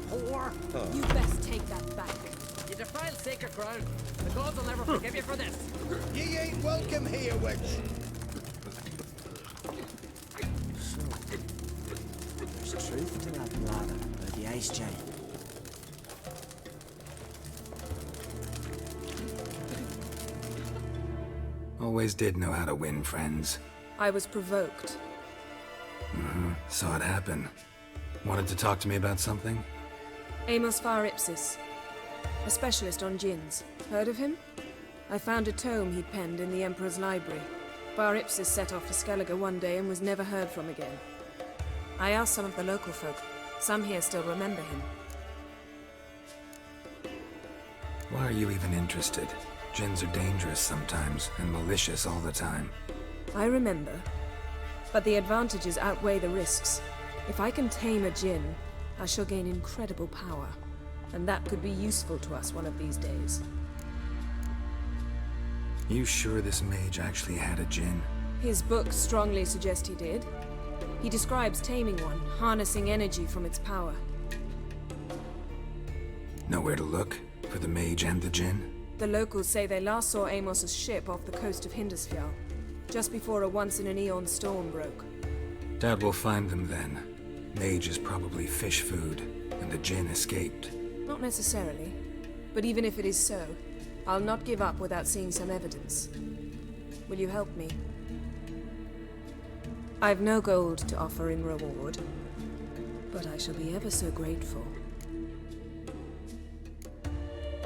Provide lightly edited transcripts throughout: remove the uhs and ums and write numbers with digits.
whore. You best take that back. You defiled sacred ground. The gods will never forgive you for this. Ye ain't welcome here, witch. So, there's truth to that blather about the ice giant. Always did know how to win friends. I was provoked. Saw it happen. Wanted to talk to me about something? Amos Far Ipsis, a specialist on djinns. Heard of him? I found a tome he'd penned in the Emperor's library. Far Ipsis set off to Skellige one day and was never heard from again. I asked some of the local folk. Some here still remember him. Why are you even interested? Djinns are dangerous sometimes, and malicious all the time. I remember. But the advantages outweigh the risks. If I can tame a djinn, I shall gain incredible power. And that could be useful to us one of these days. You sure this mage actually had a djinn? His books strongly suggest he did. He describes taming one, harnessing energy from its power. Nowhere to look? For the mage and the djinn? The locals say they last saw Amos's ship off the coast of Hindarsfjall, just before a once-in-an-eon storm broke. Doubt we'll find them then. Mage is probably fish food, and the djinn escaped. Not necessarily. But even if it is so, I'll not give up without seeing some evidence. Will you help me? I've no gold to offer in reward, but I shall be ever so grateful.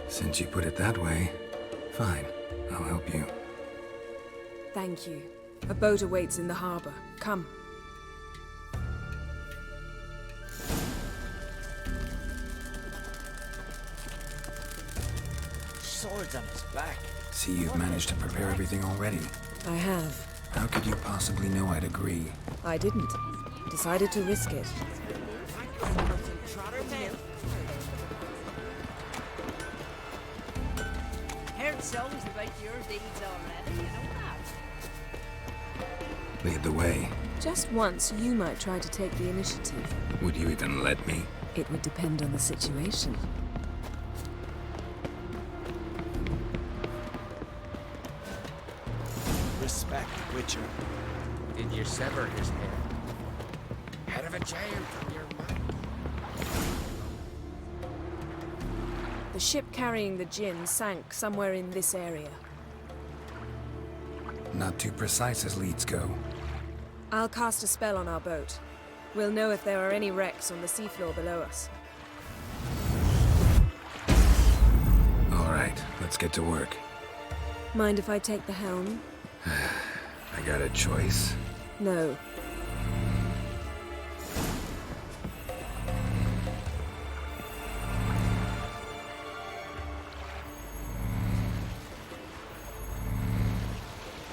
Since you put it that way, fine, I'll help you. Thank you. A boat awaits in the harbor. Come. Swords on his back. See, you've managed to prepare everything already. I have. How could you possibly know I'd agree? I didn't. Decided to risk it. Heard songs about your deeds already, you know that. Lead the way. Just once, you might try to take the initiative. Would you even let me? It would depend on the situation. Respect, Witcher. Did you sever his head? Head of a giant from your mouth. The ship carrying the djinn sank somewhere in this area. Not too precise as leads go. I'll cast a spell on our boat. We'll know if there are any wrecks on the seafloor below us. All right, let's get to work. Mind if I take the helm? I got a choice. No.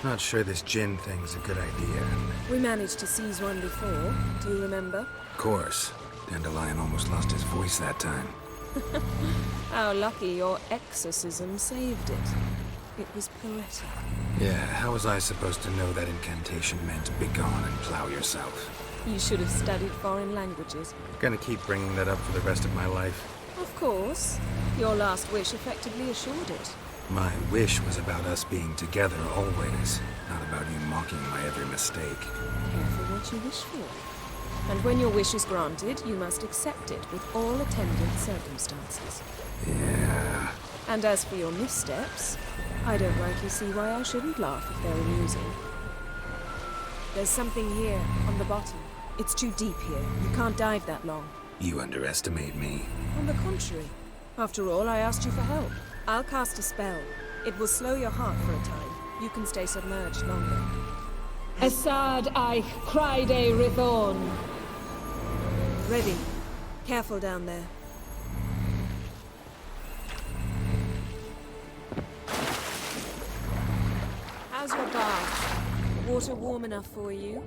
Not sure this djinn thing's a good idea. We managed to seize one before. Do you remember? Of course. Dandelion almost lost his voice that time. How lucky your exorcism saved it. It was poetic. Yeah, how was I supposed to know that incantation meant begone and plow yourself? You should have studied foreign languages. Gonna keep bringing that up for the rest of my life. Of course. Your last wish effectively assured it. My wish was about us being together always, not about you mocking my every mistake. Careful what you wish for. And when your wish is granted, you must accept it with all attendant circumstances. Yeah. And as for your missteps, I don't rightly see why I shouldn't laugh if they're amusing. There's something here, on the bottom. It's too deep here. You can't dive that long. You underestimate me. On the contrary. After all, I asked you for help. I'll cast a spell. It will slow your heart for a time. You can stay submerged longer. Assad I cried a Rithorn. Ready. Careful down there. How's your bath? Water warm enough for you?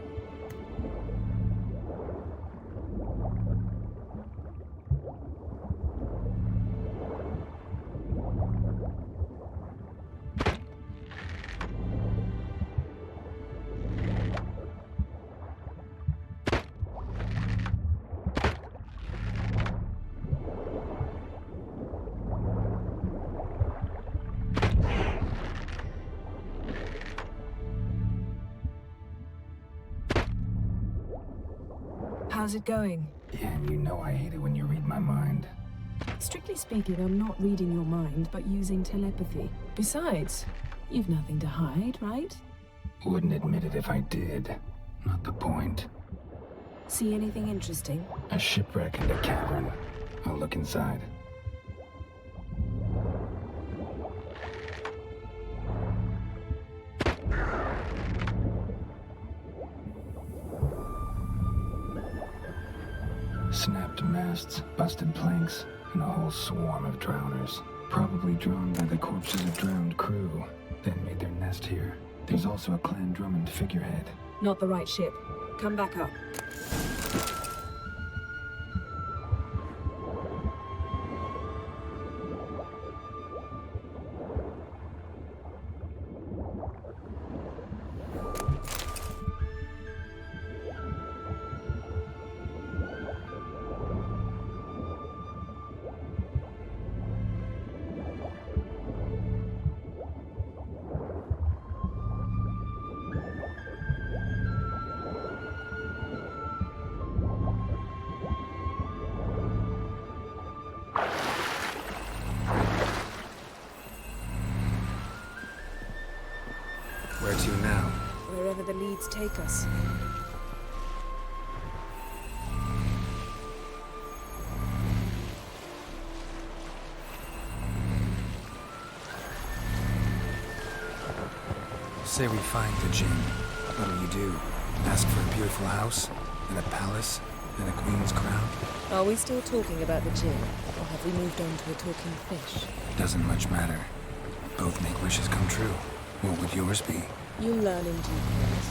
How's it going? Yeah, and you know I hate it when you read my mind. Strictly speaking, I'm not reading your mind, but using telepathy. Besides, you've nothing to hide, right? Wouldn't admit it if I did. Not the point. See anything interesting? A shipwreck and a cavern. I'll look inside. Snapped masts, busted planks, and a whole swarm of drowners. Probably drawn by the corpses of drowned crew, then made their nest here. There's also a Clan Drummond figurehead. Not the right ship. Come back up. Where to now? Wherever the leads take us. Say we find the djinn. What'll you do? Ask for a beautiful house? And a palace? And a queen's crown? Are we still talking about the djinn? Or have we moved on to a talking fish? Doesn't much matter. Both make wishes come true. What would yours be? You'll learn in due course.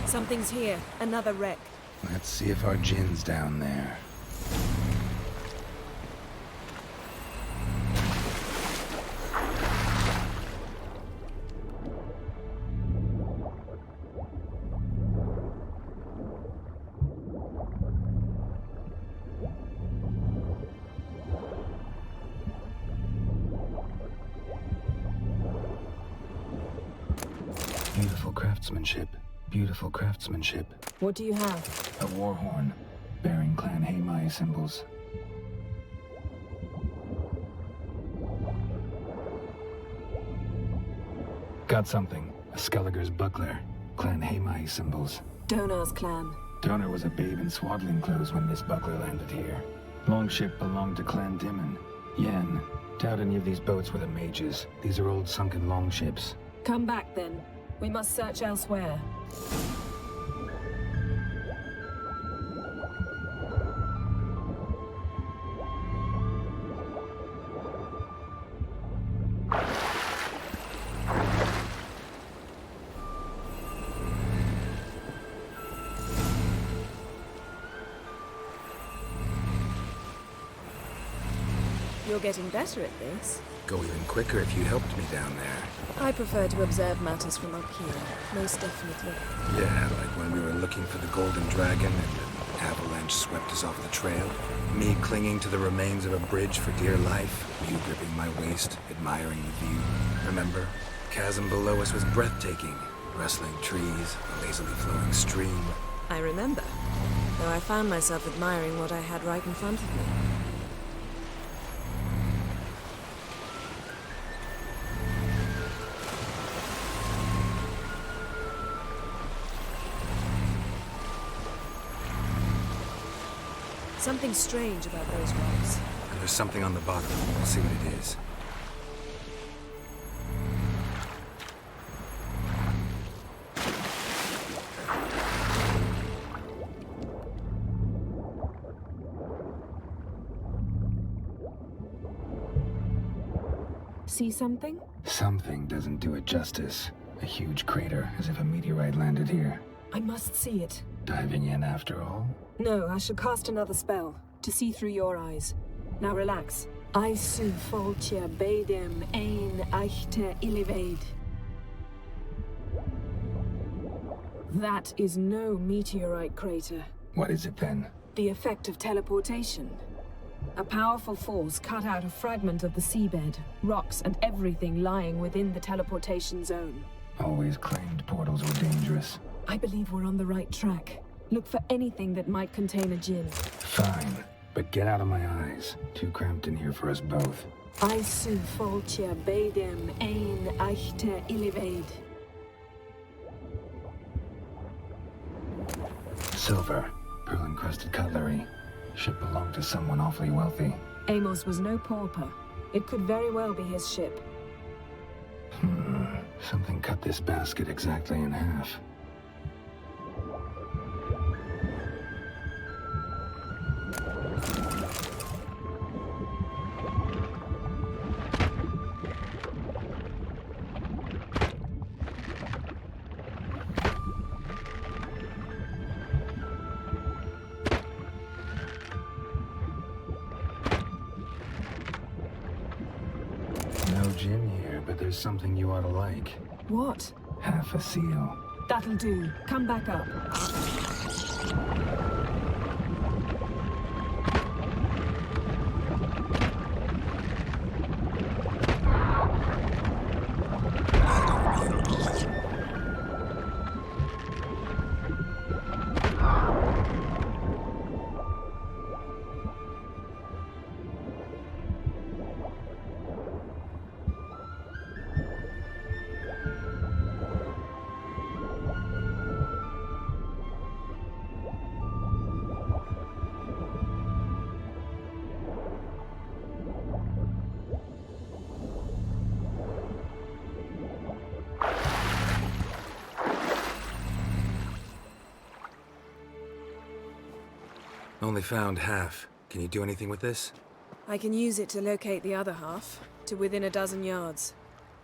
Something's here. Another wreck. Let's see if our djinn's down there. Beautiful craftsmanship. Beautiful craftsmanship. What do you have? A war horn, bearing Clan Hamai symbols. Got something. A Skelliger's buckler. Clan Hamai symbols. Donar's clan. Donar was a babe in swaddling clothes when this buckler landed here. Longship belonged to Clan Dimon. Yen. Doubt any of these boats were the mages. These are old sunken longships. Come back then. We must search elsewhere. You're getting better at this. Go even quicker if you'd helped me down there. I prefer to observe matters from up here, most definitely. Yeah, like when we were looking for the Golden Dragon and an avalanche swept us off the trail. Me clinging to the remains of a bridge for dear life. You gripping my waist, admiring the view. Remember? Chasm below us was breathtaking. Rustling trees, a lazily flowing stream. I remember, though I found myself admiring what I had right in front of me. Something strange about those rocks. And there's something on the bottom. We'll see what it is. See something? Something doesn't do it justice. A huge crater, as if a meteorite landed here. I must see it. Diving in after all? No, I shall cast another spell, to see through your eyes. Now relax. I su foltia bedem ein eichte ilivaid. That is no meteorite crater. What is it then? The effect of teleportation. A powerful force cut out a fragment of the seabed, rocks and everything lying within the teleportation zone. Always claimed portals were dangerous. I believe we're on the right track. Look for anything that might contain a djinn. Fine, but get out of my eyes. Too cramped in here for us both. Aisu foltia beidem ein eichte illivaid. Silver, pearl-encrusted cutlery. Ship belonged to someone awfully wealthy. Amos was no pauper. It could very well be his ship. Something cut this basket exactly in half. No djinn here, but there's something you ought to like. What? Half a seal. That'll do. Come back up. Only found half. Can you do anything with this? I can use it to locate the other half, to within a dozen yards.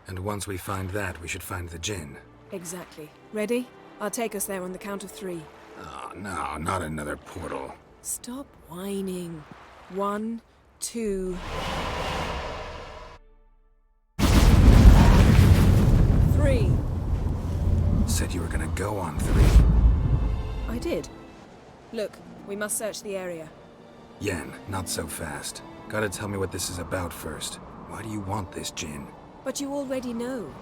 And once we find that, we should find the djinn. Exactly. Ready? I'll take us there on the count of 3. Oh, no, not another portal. Stop whining. 1, 2... 3. Said you were gonna go on 3. I did. Look, we must search the area. Yen, not so fast. Gotta tell me what this is about first. Why do you want this djinn? But you already know.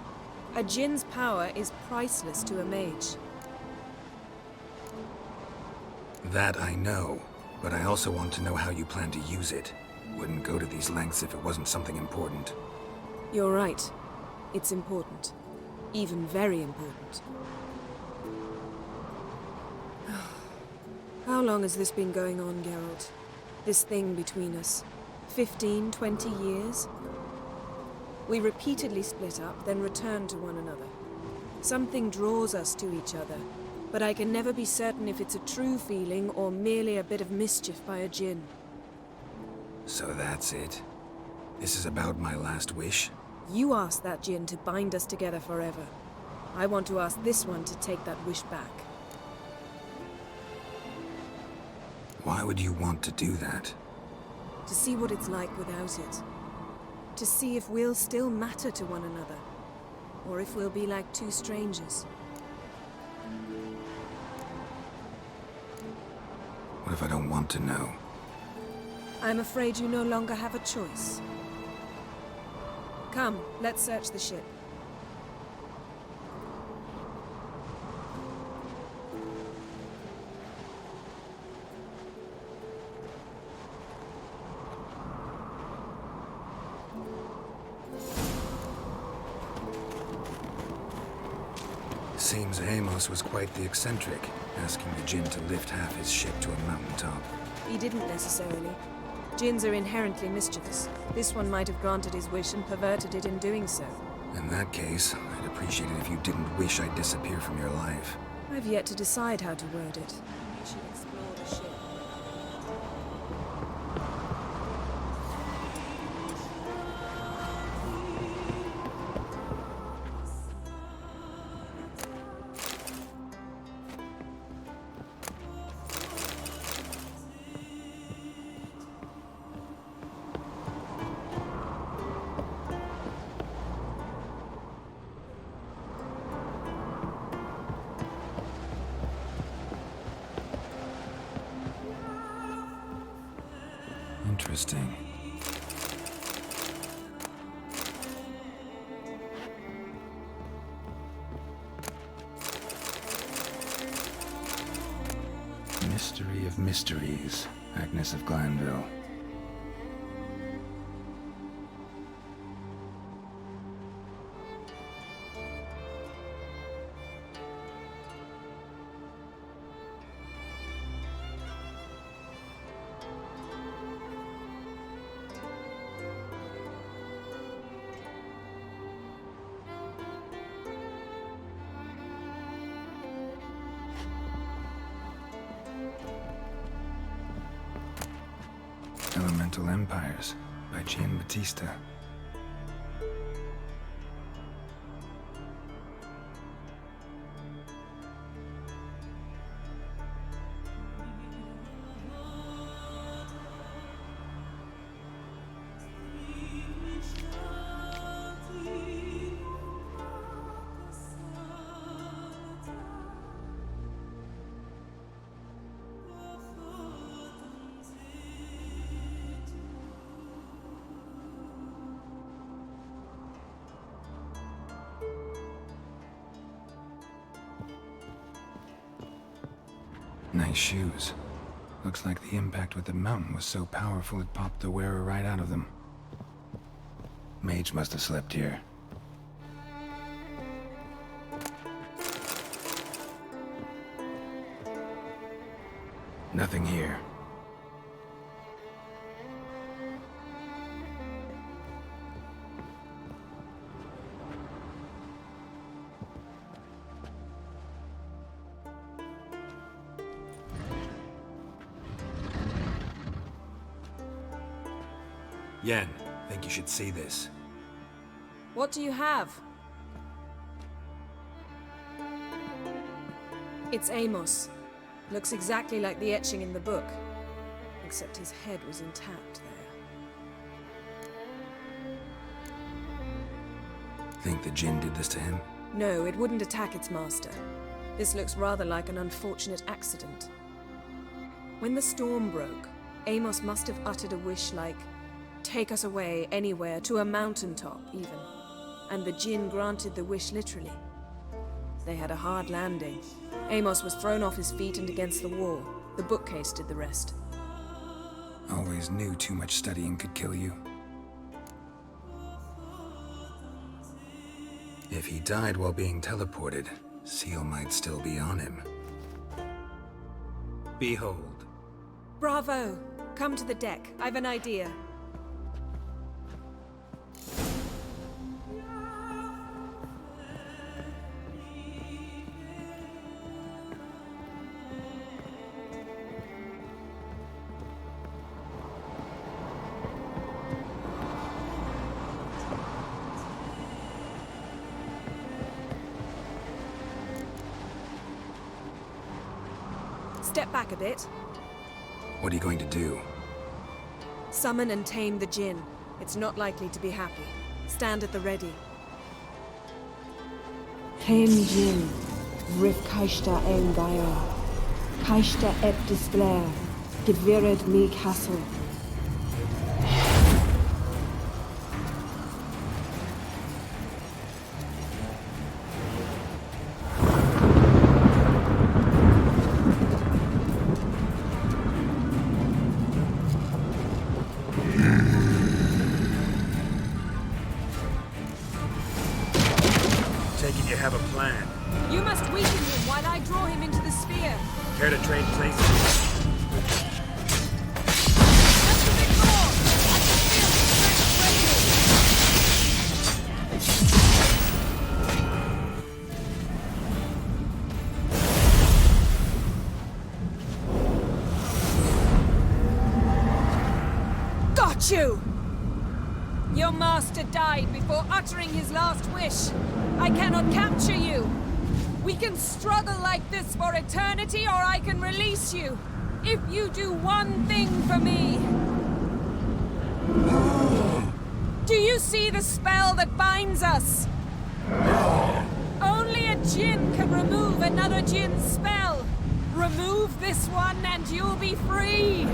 A djinn's power is priceless to a mage. That I know, but I also want to know how you plan to use it. Wouldn't go to these lengths if it wasn't something important. You're right. It's important. Even very important. How long has this been going on, Geralt? This thing between us? 15, 20 years? We repeatedly split up, then returned to one another. Something draws us to each other, but I can never be certain if it's a true feeling or merely a bit of mischief by a djinn. So that's it? This is about my last wish? You asked that djinn to bind us together forever. I want to ask this one to take that wish back. Why would you want to do that? To see what it's like without it. To see if we'll still matter to one another. Or if we'll be like two strangers. What if I don't want to know? I'm afraid you no longer have a choice. Come, let's search the ship. Seems Amos was quite the eccentric, asking the djinn to lift half his ship to a mountaintop. He didn't necessarily. Djinns are inherently mischievous. This one might have granted his wish and perverted it in doing so. In that case, I'd appreciate it if you didn't wish I'd disappear from your life. I've yet to decide how to word it. We should explore the ship. Interesting. Mystery of mysteries, Agnes of Glanville. Elemental Empires by Gian Battista. Nice shoes. Looks like the impact with the mountain was so powerful it popped the wearer right out of them. Mage must have slept here. Nothing here. Yen, think you should see this. What do you have? It's Amos. Looks exactly like the etching in the book. Except his head was intact there. Think the djinn did this to him? No, it wouldn't attack its master. This looks rather like an unfortunate accident. When the storm broke, Amos must have uttered a wish like, "Take us away, anywhere, to a mountaintop, even." And the djinn granted the wish literally. They had a hard landing. Amos was thrown off his feet and against the wall. The bookcase did the rest. Always knew too much studying could kill you. If he died while being teleported, Seal might still be on him. Behold. Bravo! Come to the deck. I've an idea. Step back a bit. What are you going to do? Summon and tame the djinn. It's not likely to be happy. Stand at the ready. Hen Jin, Rif Kaishta en Gaia, Kaishta ep displair, Gevired me castle. Taking you have a plan. You must weaken him while I draw him into the sphere. Care to trade places? That's the big door! I can feel the strength radiating. Got you! Your master died before uttering his last wish. I cannot capture you. We can struggle like this for eternity, or I can release you. If you do one thing for me. Do you see the spell that binds us? Only a djinn can remove another djinn's spell. Remove this one and you'll be free.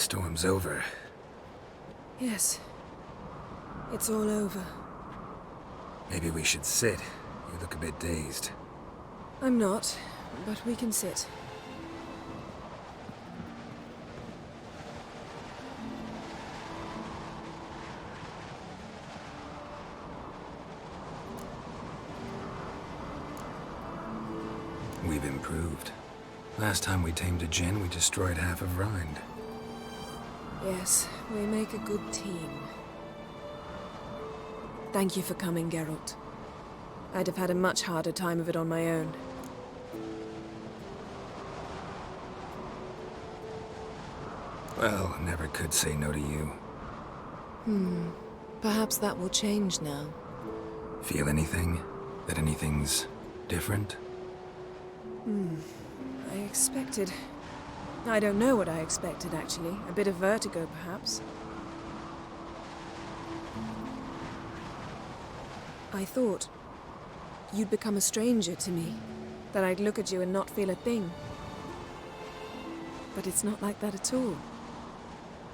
storm's over. Yes. It's all over. Maybe we should sit. You look a bit dazed. I'm not, but we can sit. We've improved. Last time we tamed a djinn, we destroyed half of Rind. Yes, we make a good team. Thank you for coming, Geralt. I'd have had a much harder time of it on my own. Well, never could say no to you. Perhaps that will change now. Feel anything? That anything's different? I expected... I don't know what I expected, actually. A bit of vertigo, perhaps. I thought you'd become a stranger to me. That I'd look at you and not feel a thing. But it's not like that at all.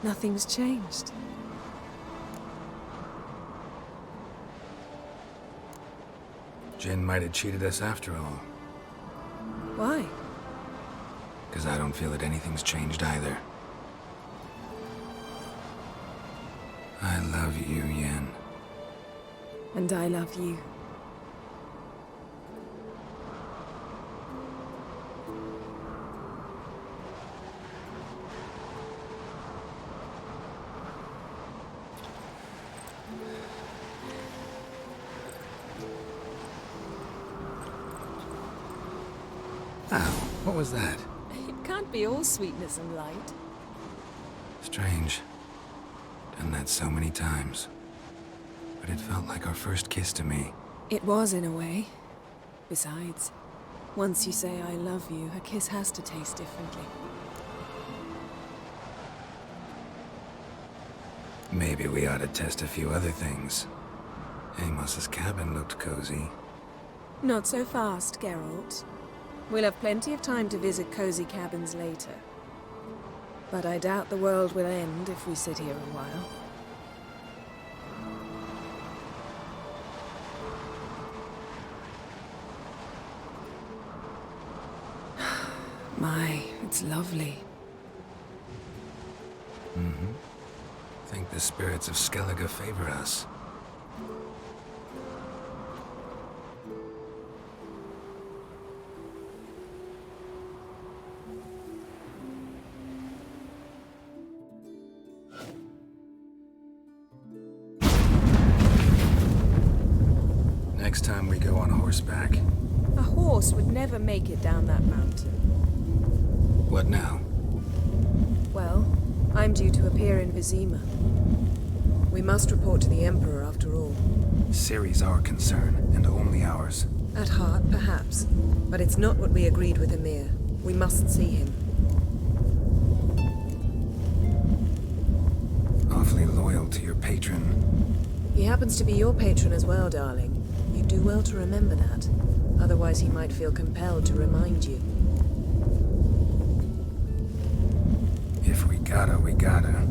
Nothing's changed. Djinn might have cheated us after all. Why? Because I don't feel that anything's changed either. I love you, Yen. And I love you. Ow, what was that? It can't be all sweetness and light. Strange. Done that so many times. But it felt like our first kiss to me. It was, in a way. Besides, once you say I love you, a kiss has to taste differently. Maybe we ought to test a few other things. Amos's cabin looked cozy. Not so fast, Geralt. We'll have plenty of time to visit cozy cabins later. But I doubt the world will end if we sit here a while. My, it's lovely. Think the spirits of Skellige favor us. Next time we go on horseback. A horse would never make it down that mountain. What now? Well, I'm due to appear in Vizima. We must report to the Emperor after all. Ciri's our concern, and only ours. At heart, perhaps. But it's not what we agreed with Emir. We must see him. Awfully loyal to your patron. He happens to be your patron as well, darling. You do well to remember that. Otherwise he might feel compelled to remind you. If we gotta, we gotta.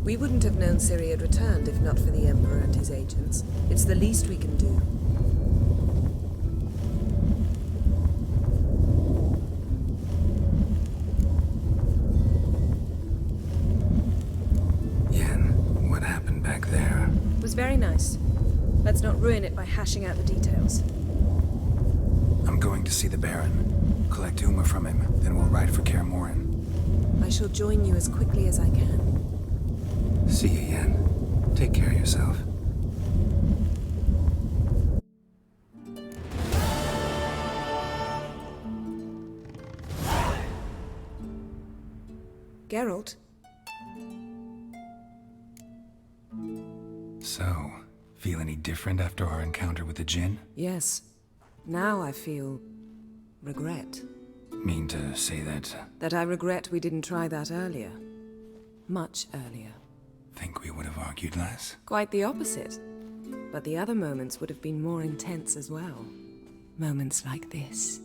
We wouldn't have known Ciri had returned if not for the Emperor and his agents. It's the least we can do. Yen, what happened back there? It was very nice. Let's not ruin it by hashing out the details. I'm going to see the Baron. Collect Uma from him, then we'll ride for Kaer Morhen. I shall join you as quickly as I can. See you, Yen. Take care of yourself. Geralt? So, feel any different after our encounter with the djinn? Yes. Now I feel... regret. Mean to say that? That I regret we didn't try that earlier. Much earlier. Think we would have argued less? Quite the opposite. But the other moments would have been more intense as well. Moments like this.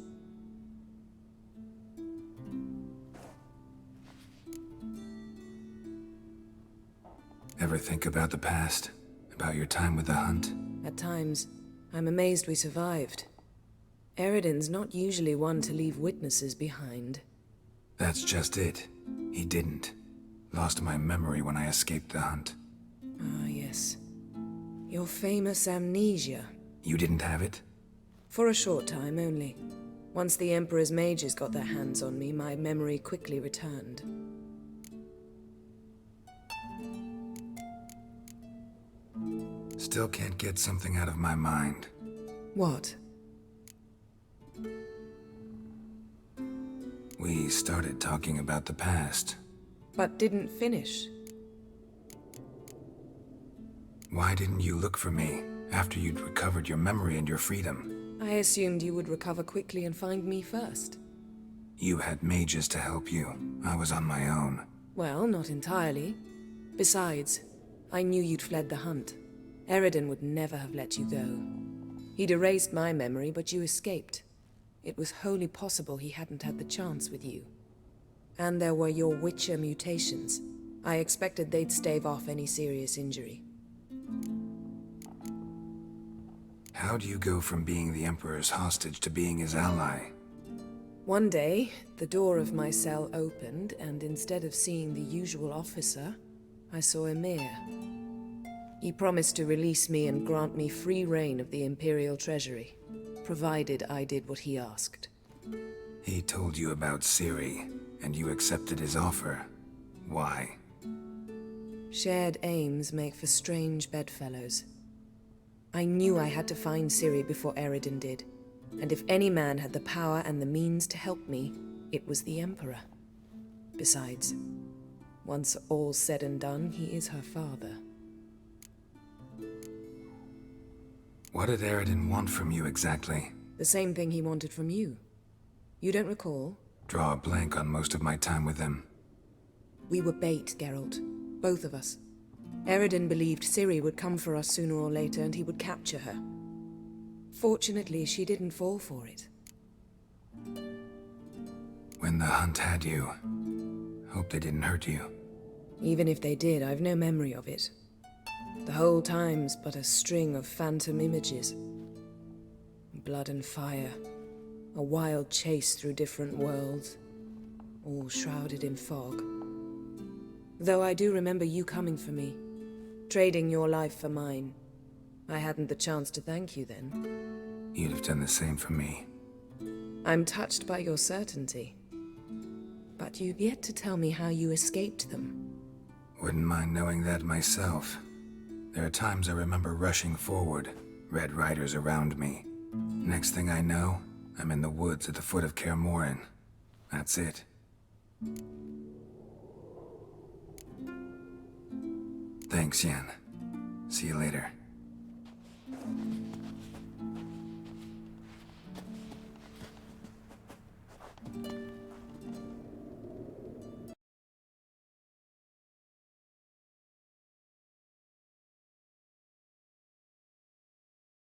Ever think about the past? About your time with the hunt? At times, I'm amazed we survived. Eredin's not usually one to leave witnesses behind. That's just it. He didn't. Lost my memory when I escaped the hunt. Ah, yes. Your famous amnesia. You didn't have it? For a short time only. Once the Emperor's mages got their hands on me, my memory quickly returned. Still can't get something out of my mind. What? We started talking about the past. But didn't finish. Why didn't you look for me after you'd recovered your memory and your freedom? I assumed you would recover quickly and find me first. You had mages to help you. I was on my own. Well, not entirely. Besides, I knew you'd fled the hunt. Eredin would never have let you go. He'd erased my memory, but you escaped. It was wholly possible he hadn't had the chance with you. And there were your Witcher mutations. I expected they'd stave off any serious injury. How do you go from being the Emperor's hostage to being his ally? One day, the door of my cell opened, and instead of seeing the usual officer, I saw Emir. He promised to release me and grant me free reign of the Imperial Treasury, provided I did what he asked. He told you about Ciri, and you accepted his offer. Why? Shared aims make for strange bedfellows. I knew I had to find Ciri before Eredin did, and if any man had the power and the means to help me, it was the Emperor. Besides, once all's said and done, he is her father. What did Eredin want from you exactly? The same thing he wanted from you. You don't recall? Draw a blank on most of my time with him. We were bait, Geralt. Both of us. Eredin believed Ciri would come for us sooner or later and he would capture her. Fortunately, she didn't fall for it. When the hunt had you, hope they didn't hurt you. Even if they did, I've no memory of it. The whole time's but a string of phantom images. Blood and fire. A wild chase through different worlds. All shrouded in fog. Though I do remember you coming for me. Trading your life for mine. I hadn't the chance to thank you then. You'd have done the same for me. I'm touched by your certainty. But you've yet to tell me how you escaped them. Wouldn't mind knowing that myself. There are times I remember rushing forward, red riders around me. Next thing I know, I'm in the woods at the foot of Kaer Morhen. That's it. Thanks, Yen. See you later.